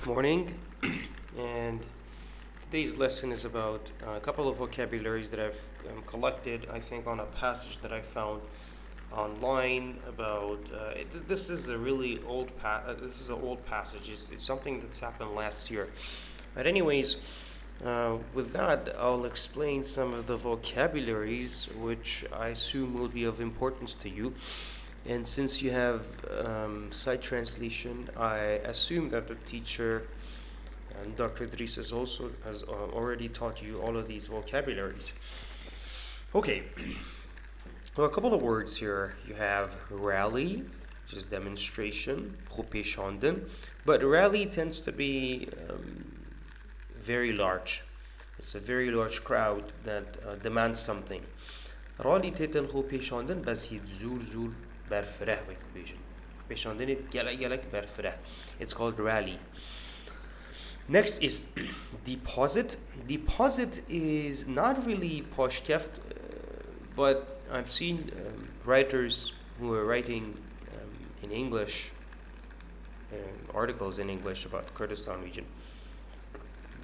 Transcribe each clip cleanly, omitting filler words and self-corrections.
Morning, and today's lesson is about a couple of vocabularies that I've collected, I think, on a passage that I found online about. This is a really old this is an old passage. It's something that's happened last year. But anyways, with that, I'll explain some of the vocabularies which I assume will be of importance to you. And since you have side translation, I assume that the teacher and Dr. Idris has already taught you all of these vocabularies. Okay, well, a couple of words here. You have rally, which is demonstration, groepéshanden, but rally tends to be very large. It's a very large crowd that demands something. رالی تیتن خو پیشاندن بس هید زور برفره وقت بیشن پیشاندن گلک برفره. It's called rally. Next is deposit. Deposit is not really poshkeft, but I've seen writers who are writing in English, articles in English about Kurdistan region.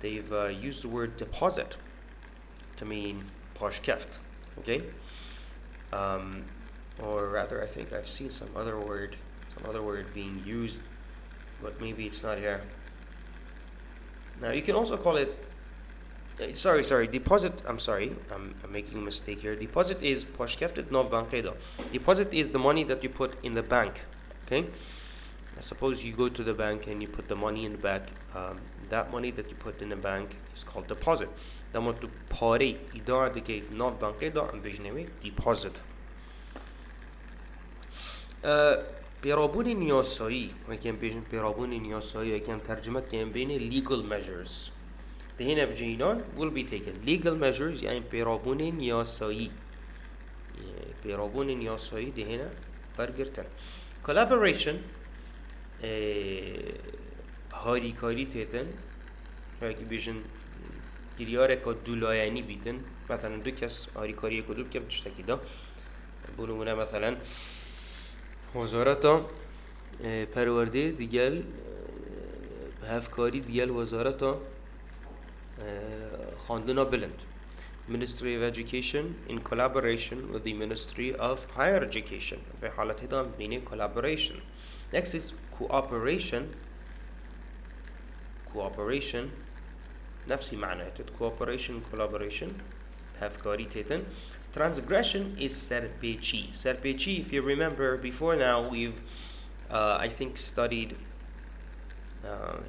They've used the word deposit to mean poshkeft. Okay, or rather, I think I've seen some other word being used, but maybe it's not here. Now you can also call it. Sorry. Deposit. I'm sorry. I'm making a mistake here. Deposit is poshkeftet nov bankedo. Deposit is the money that you put in the bank. Okay. Suppose you go to the bank and you put the money in the bank. That money that you put in the bank is called deposit. Dama تو پاره ایداد که ناف بانکی دا ام بجنوی deposit. پیرابون نیاسایی وکیم بجن پیرابون نیاسایی وکیم ترجمه کیم بین legal measures. دهین بجینان will be taken. Legal measures یعنی پیرابون نیاسایی. پیرابون نیاسایی دهین برگرتن. Collaboration هاریکاری تیتن وکی بجن دیریاره که دولاینی بیدن مثلا دو کس هاریکاری کدوم کم تشتکی دا بونمونه مثلا وزارت پرورده دیگل هفکاری دیگل وزارت خواندنا بلند Ministry of Education in collaboration with the Ministry of Higher Education في حالة هذا بين collaboration. Next is cooperation. نفس معنى cooperation collaboration هفکاری تیتن. Transgression is serpechi. Serpechi, if you remember before now, we've I think studied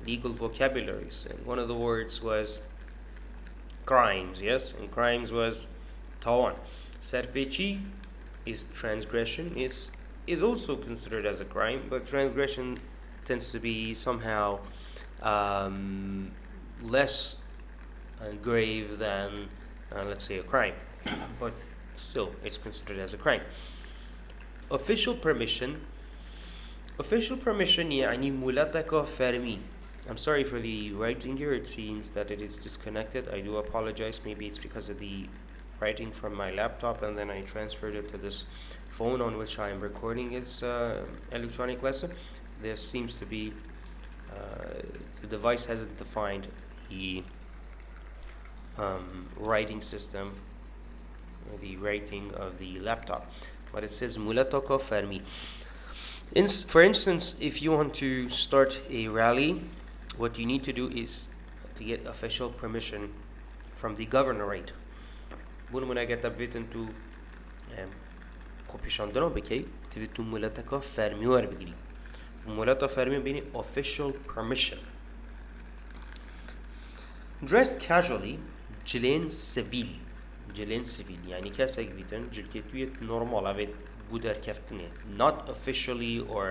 legal vocabularies, and one of the words was crimes. Yes, and crimes was tawan. Serpechi is transgression, is also considered as a crime, but transgression tends to be somehow less grave than let's say a crime, but still it's considered as a crime. Official permission يعني ملتقى فرمي. I'm sorry for the writing here, it seems that it is disconnected. I do apologize. Maybe it's because of the writing from my laptop and then I transferred it to this phone on which I am recording its electronic lesson. There seems to be the device hasn't defined the writing system, the rating of the laptop, but it says mulataka farmi. For instance, if you want to start a rally, what you need to do is to get official permission from the governorate. Bunu muna get abviten to خوپیشاندن بکی تیوی تو مولاتکا فرمیوار بگیری. مولata فرمی بینی official permission. Dressed casually, جلين سیویل یعنی کسی که بیتن جلکه توی نرمال اوید بودر کفتنه. Not officially or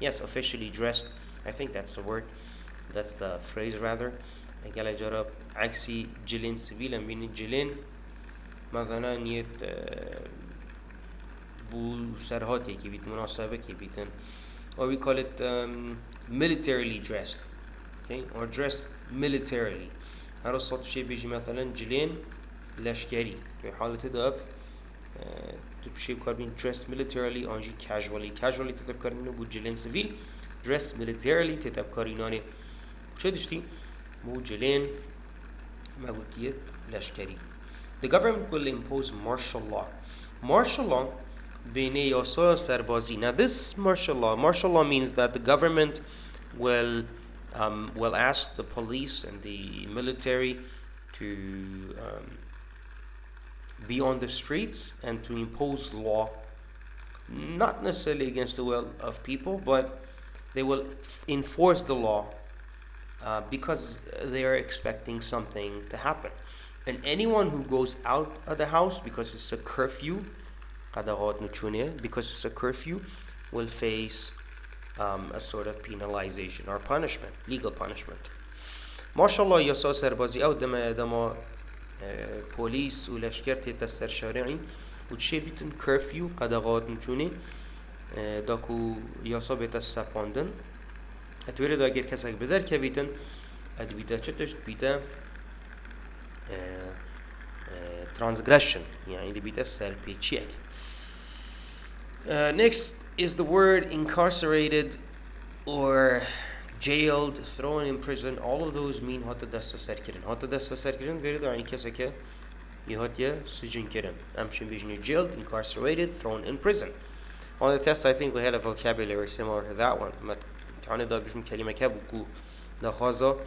yes, officially dressed. I think that's the word. That's the phrase rather. اگه جرب عکسی جلين سیویل هم بینی جلين مثلا نیت بو سرهاتی که بیت مناسبه که بیتن. Or we call it militarily dressed, okay, or dressed militarily. هر صوت شيء بيجي مثلا جلين لشكري في حالة ضعف تبشي بكاربين dressed militarily أنجي casually تتبكارين بو جلين civil dressed militarily تتبكاريناني چه دشتی بو جلين ما قلتيت لشكري. The government will impose martial law. Martial law بين ياسا سربازي. Now this martial law means that the government will ask the police and the military to be on the streets and to impose law, not necessarily against the will of people, but they will enforce the law because they are expecting something to happen. And anyone who goes out of the house because it's a curfew, because it's a curfew, will face a sort of penalization or punishment, legal punishment. MashaAllah yasa serbazi او دما پلیس و لشکر تیتا سرشارعی و چه بیتن کرفیو قدغات نچونه داکو یاسا بیتا سپاندن اتویره دا اگر کسک بدر که بیتن اد بیتا چتشت بیتا transgression يعني دي بیتا سرپیچیک. Next is the word incarcerated or jailed, thrown in prison. All of those mean هات دست سر کردن. هات دست سر کردن ویرد یعنی کسی که یه سجن کردن. امشین بیشنی jailed, incarcerated, thrown in prison. On the test, I think we had a vocabulary similar to that one. ما تعانی دا بیشن کلمه که بکو دخوازا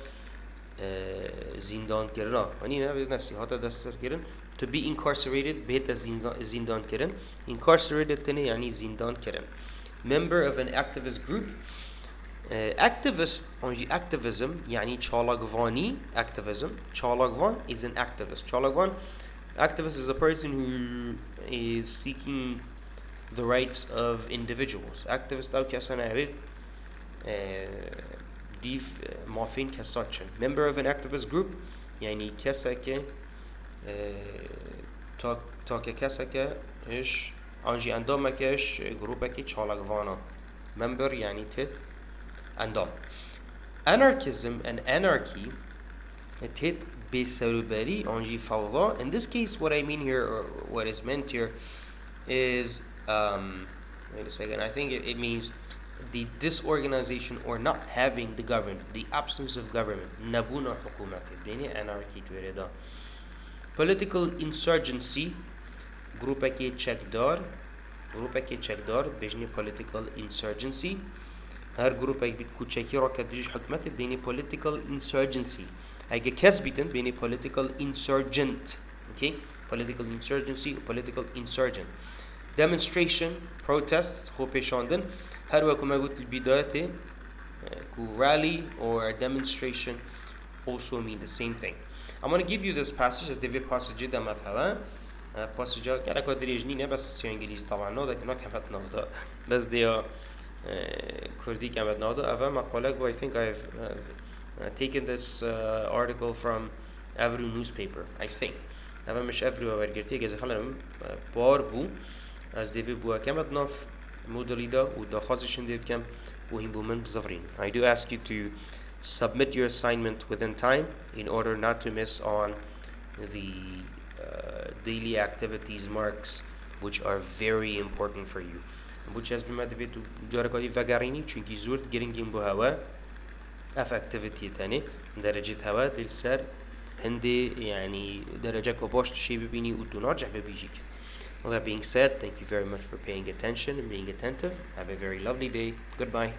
زندان کردن. یعنی نه به نفسی هات دست سر کردن. To be incarcerated بهت زندان کردن. Incarcerated تنه یعنی زندان کردن. Member of an activist group. Activist, activism, yani chalagvani, activism. Chalagvan is an activist. Activist is a person who is seeking the rights of individuals. Activist أو كأسنا عبيد ديف مافين كساتشن. Member of an activist group, يعني كسكة تاك كسكة إيش أنجي أندامك إيش جروبك chalagvana. Member يعني أندام. Anarchism and anarchy تيت بسربري أنجي فوضى. In this case, what I mean here, or what is meant here, is wait a second. I think it means the disorganization or not having the government, the absence of government. نبونا حكومات بيني anarchy توردا. Political insurgency. جروبك check دار بيجني political insurgency. هر جروب اگه کوچکی را که دیش حکمت بینی political insurgency. اگه کس بیتن بینی political insurgent. Okay? Political insurgency, political insurgent. Demonstration, protests, خو پیشاندن. هر وقت ما قلت البداية کو rally or demonstration also mean the same thing. I'm going to give you this passage as the passage ده مفهوم. passage كده كدريج نينه بس سي انجليزي طبعا نو ده كنا كمت نفضه بس دي كردي كمت نفضه اول مقاله I think I've taken this article from Avru newspaper I think اول مش Avru ورگرتی که خلنم بار بو از دیوی بو كمت نف مودلیدا و داخازشن دید کم و هم بومن بزفرین. I do ask you to submit your assignment within time in order not to miss on the daily activities marks which are very important for you. which has been motivated to جاركادي فقريني چونكي زورت گرنگين بو هوا اف activity تاني درجة هوا دل سر هندي يعني درجة كباش تشي ببيني و تناجح ببيجيك. Well, that being said, thank you very much for paying attention and being attentive. Have a very lovely day. Goodbye.